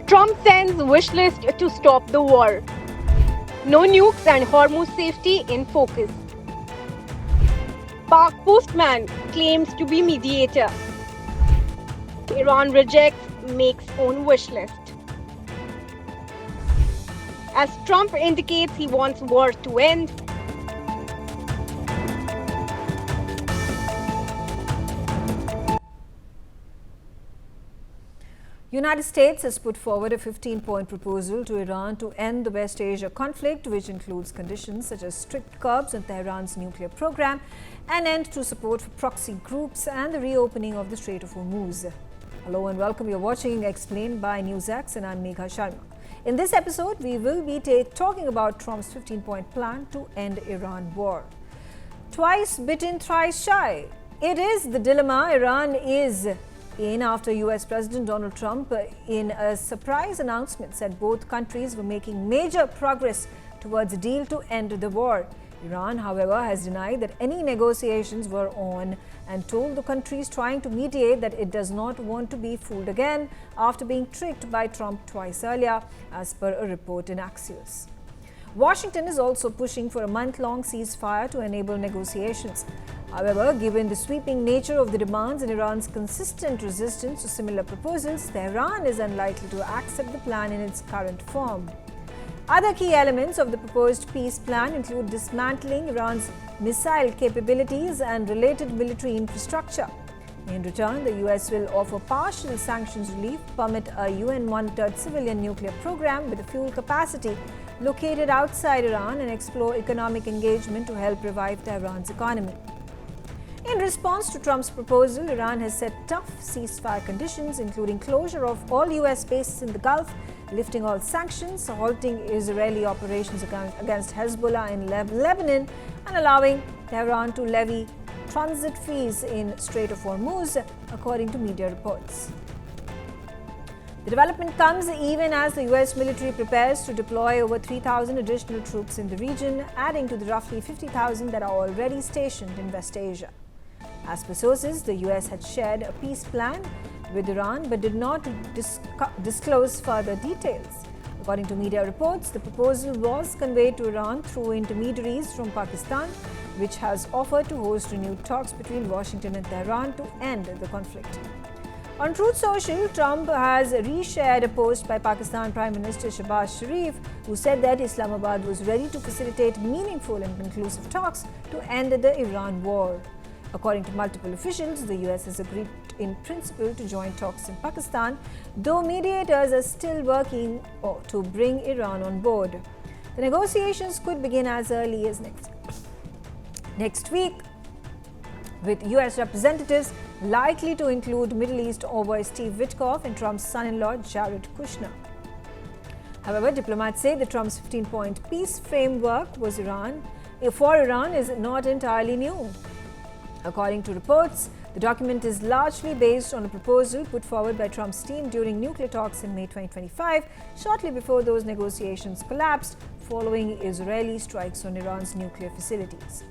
Trump sends wish list to stop the war. No nukes and Hormuz safety in focus. Pak postman claims to be mediator. Iran rejects, makes own wish list. As Trump indicates he wants war to end, United States has put forward a 15-point proposal to Iran to end the West Asia conflict, which includes conditions such as strict curbs on Tehran's nuclear program, an end to support for proxy groups, and the reopening of the Strait of Hormuz. Hello and welcome. You're watching Explained by NewsX and I'm Megha Sharma. In this episode, we will be talking about Trump's 15-point plan to end Iran war. Twice bitten, thrice shy. It is the dilemma Iran is in after US President Donald Trump, in a surprise announcement, said both countries were making major progress towards a deal to end the war. Iran, however, has denied that any negotiations were on and told the countries trying to mediate that it does not want to be fooled again after being tricked by Trump twice earlier, as per a report in Axios. Washington is also pushing for a month-long ceasefire to enable negotiations. However, given the sweeping nature of the demands and Iran's consistent resistance to similar proposals, Tehran is unlikely to accept the plan in its current form. Other key elements of the proposed peace plan include dismantling Iran's missile capabilities and related military infrastructure. In return, the US will offer partial sanctions relief, permit a UN-monitored civilian nuclear program with a fuel capacity located outside Iran, and explore economic engagement to help revive Tehran's economy. In response to Trump's proposal, Iran has set tough ceasefire conditions, including closure of all US bases in the Gulf, lifting all sanctions, halting Israeli operations against Hezbollah in Lebanon, and allowing Tehran to levy transit fees in Strait of Hormuz, according to media reports. The development comes even as the US military prepares to deploy over 3,000 additional troops in the region, adding to the roughly 50,000 that are already stationed in West Asia. As per sources, the US had shared a peace plan with Iran but did not disclose further details. According to media reports, the proposal was conveyed to Iran through intermediaries from Pakistan, which has offered to host renewed talks between Washington and Tehran to end the conflict. On Truth Social, Trump has reshared a post by Pakistan Prime Minister Shehbaz Sharif, who said that Islamabad was ready to facilitate meaningful and conclusive talks to end the Iran war. According to multiple officials, the US has agreed in principle to join talks in Pakistan, though mediators are still working to bring Iran on board. The negotiations could begin as early as next week, with US representatives likely to include Middle East envoy Steve Witkoff and Trump's son-in-law Jared Kushner. However, diplomats say that Trump's 15-point peace framework for Iran is not entirely new. According to reports, the document is largely based on a proposal put forward by Trump's team during nuclear talks in May 2025, shortly before those negotiations collapsed following Israeli strikes on Iran's nuclear facilities.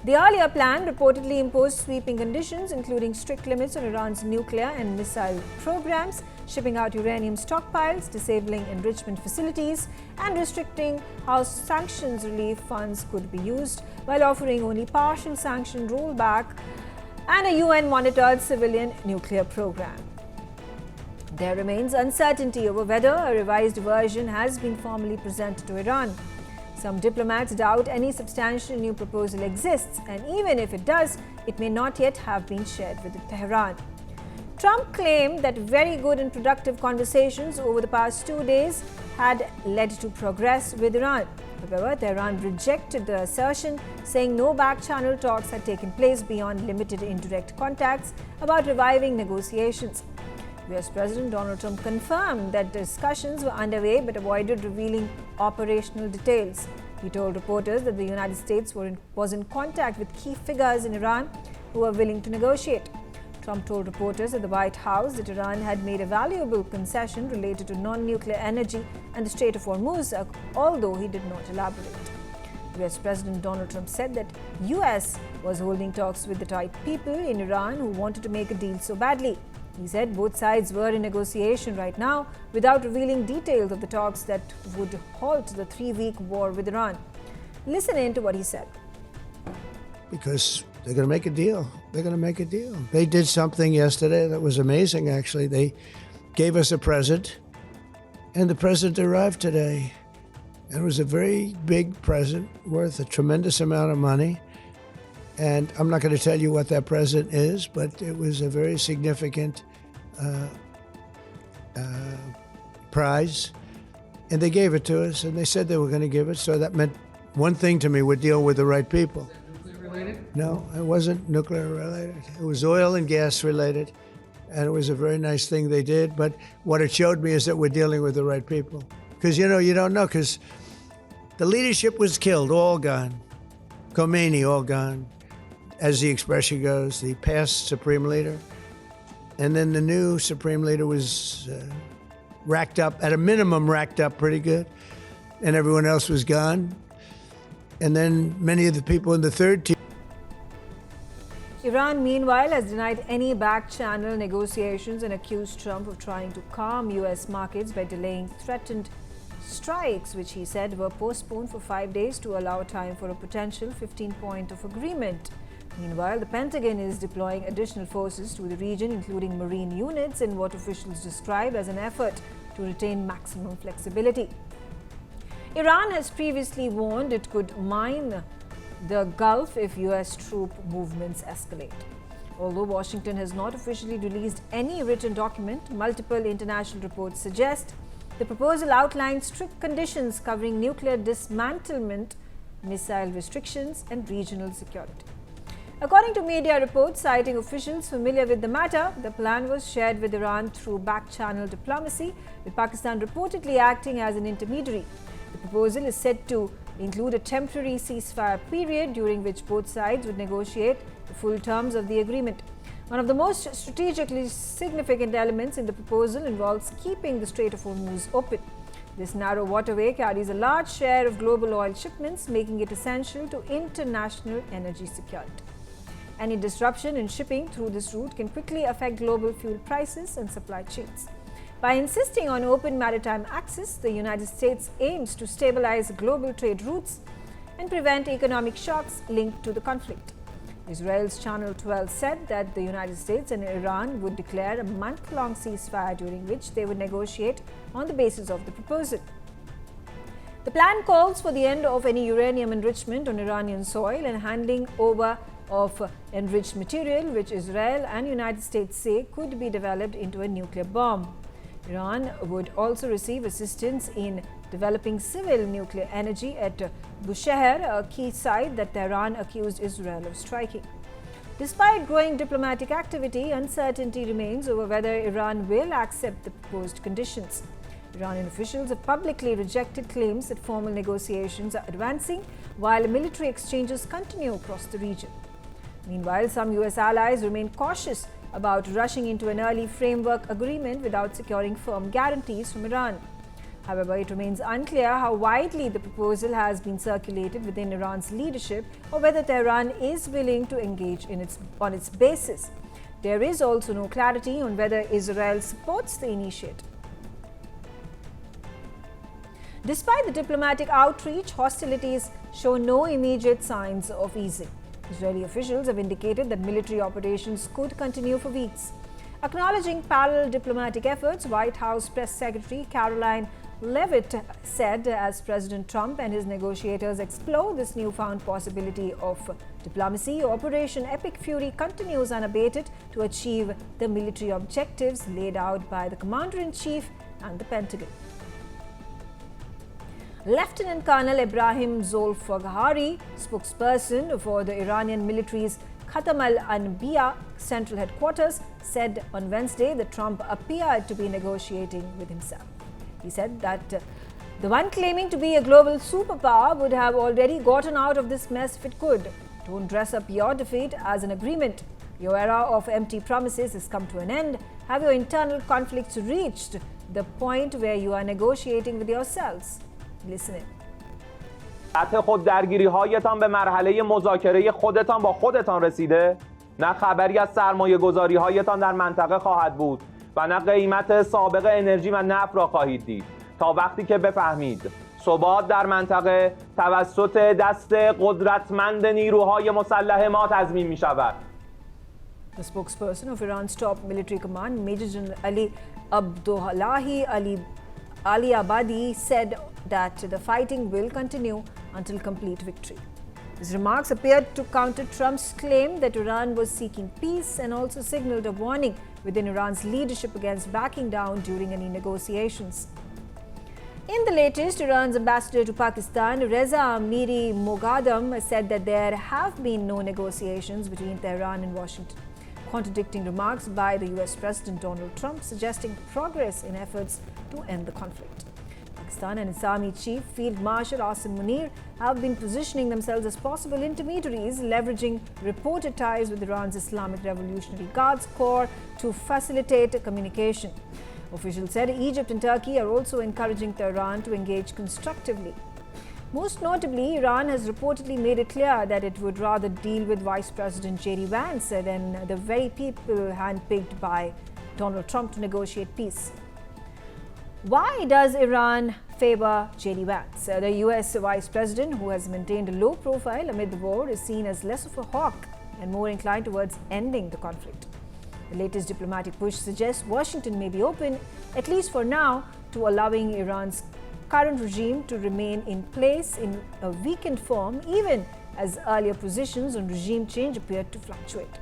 The earlier plan reportedly imposed sweeping conditions, including strict limits on Iran's nuclear and missile programs, shipping out uranium stockpiles, disabling enrichment facilities, and restricting how sanctions relief funds could be used, while offering only partial sanction rollback and a UN-monitored civilian nuclear program. There remains uncertainty over whether a revised version has been formally presented to Iran. Some diplomats doubt any substantial new proposal exists, and even if it does, it may not yet have been shared with Tehran. Trump claimed that very good and productive conversations over the past 2 days had led to progress with Iran. However, Tehran rejected the assertion, saying no back-channel talks had taken place beyond limited indirect contacts about reviving negotiations. US President Donald Trump confirmed that discussions were underway but avoided revealing operational details. He told reporters that the United States was in contact with key figures in Iran who were willing to negotiate. Trump told reporters at the White House that Iran had made a valuable concession related to non-nuclear energy and the Strait of Hormuz, although he did not elaborate. US President Donald Trump said that US was holding talks with the right people in Iran who wanted to make a deal so badly. He said both sides were in negotiation right now without revealing details of the talks that would halt the 3-week war with Iran. Listen in to what he said. Because they're going to make a deal. They're going to make a deal. They did something yesterday that was amazing, actually. They gave us a present, and the present arrived today. And it was a very big present worth a tremendous amount of money. And I'm not going to tell you what that present is, but it was a very significant prize. And they gave it to us, and they said they were going to give it. So that meant one thing to me: we're dealing with the right people. Nuclear related? No, it wasn't nuclear related. It was oil and gas related. And it was a very nice thing they did. But what it showed me is that we're dealing with the right people. Because, you don't know, because the leadership was killed, all gone. Khomeini, all gone. As the expression goes, the past supreme leader. And then the new supreme leader was racked up, at a minimum racked up pretty good. And everyone else was gone. And then many of the people in the third tier. Iran, meanwhile, has denied any back-channel negotiations and accused Trump of trying to calm U.S. markets by delaying threatened strikes, which he said were postponed for 5 days to allow time for a potential 15-point of agreement. Meanwhile, the Pentagon is deploying additional forces to the region, including Marine units, in what officials describe as an effort to retain maximum flexibility. Iran has previously warned it could mine the Gulf if U.S. troop movements escalate. Although Washington has not officially released any written document, multiple international reports suggest the proposal outlines strict conditions covering nuclear dismantlement, missile restrictions, and regional security. According to media reports citing officials familiar with the matter, the plan was shared with Iran through back-channel diplomacy, with Pakistan reportedly acting as an intermediary. The proposal is said to include a temporary ceasefire period during which both sides would negotiate the full terms of the agreement. One of the most strategically significant elements in the proposal involves keeping the Strait of Hormuz open. This narrow waterway carries a large share of global oil shipments, making it essential to international energy security. Any disruption in shipping through this route can quickly affect global fuel prices and supply chains. By insisting on open maritime access, the United States aims to stabilize global trade routes and prevent economic shocks linked to the conflict. Israel's Channel 12 said that the United States and Iran would declare a month-long ceasefire during which they would negotiate on the basis of the proposal. The plan calls for the end of any uranium enrichment on Iranian soil and handing over of enriched material, which Israel and United States say could be developed into a nuclear bomb. Iran would also receive assistance in developing civil nuclear energy at Bushehr, a key site that Tehran accused Israel of striking. Despite growing diplomatic activity, uncertainty remains over whether Iran will accept the proposed conditions. Iranian officials have publicly rejected claims that formal negotiations are advancing, while military exchanges continue across the region. Meanwhile, some U.S. allies remain cautious about rushing into an early framework agreement without securing firm guarantees from Iran. However, it remains unclear how widely the proposal has been circulated within Iran's leadership or whether Tehran is willing to engage on its basis. There is also no clarity on whether Israel supports the initiative. Despite the diplomatic outreach, hostilities show no immediate signs of easing. Israeli officials have indicated that military operations could continue for weeks. Acknowledging parallel diplomatic efforts, White House Press Secretary Caroline Leavitt said as President Trump and his negotiators explore this newfound possibility of diplomacy, Operation Epic Fury continues unabated to achieve the military objectives laid out by the Commander-in-Chief and the Pentagon. Lieutenant Colonel Ibrahim Zolfaghari, spokesperson for the Iranian military's Khatam al-Anbiya central headquarters, said on Wednesday that Trump appeared to be negotiating with himself. He said that the one claiming to be a global superpower would have already gotten out of this mess if it could. Don't dress up your defeat as an agreement. Your era of empty promises has come to an end. Have your internal conflicts reached the point where you are negotiating with yourselves? Listen in. خود درگیری هایتان به مرحله مذاکره خودتان با خودتان رسیده؟ نه خبری از سرمایه گذاری هایتان در منطقه خواهد بود و نه قیمت سابق انرژی و نفت را خواهید دید تا وقتی که بفهمید ثبات در منطقه توسط دست قدرتمند نیروهای مسلح ما تضمین می شود. The spokesperson of Iran's top military command, Major General Ali Abdullahi Ali Abadi, said that the fighting will continue until complete victory. His remarks appeared to counter Trump's claim that Iran was seeking peace and also signaled a warning within Iran's leadership against backing down during any negotiations. In the latest, Iran's ambassador to Pakistan, Reza Amiri Moghadam, said that there have been no negotiations between Tehran and Washington, contradicting remarks by the US President Donald Trump suggesting progress in efforts to end the conflict. Pakistan and its Army Chief Field Marshal Asim Munir have been positioning themselves as possible intermediaries, leveraging reported ties with Iran's Islamic Revolutionary Guards Corps to facilitate communication. Officials said Egypt and Turkey are also encouraging Tehran to engage constructively. Most notably, Iran has reportedly made it clear that it would rather deal with Vice President J.D. Vance than the very people handpicked by Donald Trump to negotiate peace. Why does Iran favor J.D. Vance? The US Vice President, who has maintained a low profile amid the war, is seen as less of a hawk and more inclined towards ending the conflict. The latest diplomatic push suggests Washington may be open, at least for now, to allowing Iran's current regime to remain in place in a weakened form, even as earlier positions on regime change appeared to fluctuate.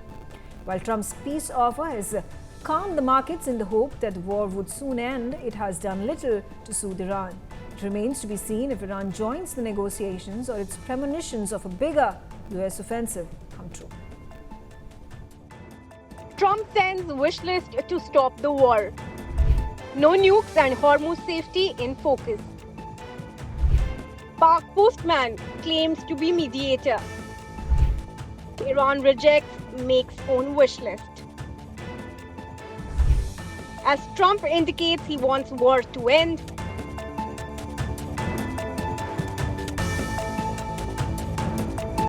While Trump's peace offer has calmed the markets in the hope that the war would soon end, it has done little to soothe Iran. It remains to be seen if Iran joins the negotiations or its premonitions of a bigger US offensive come true. Trump sends wish list to stop the war. No nukes and Hormuz safety in focus. Pak postman claims to be mediator. Iran rejects, makes own wish list. As Trump indicates he wants war to end,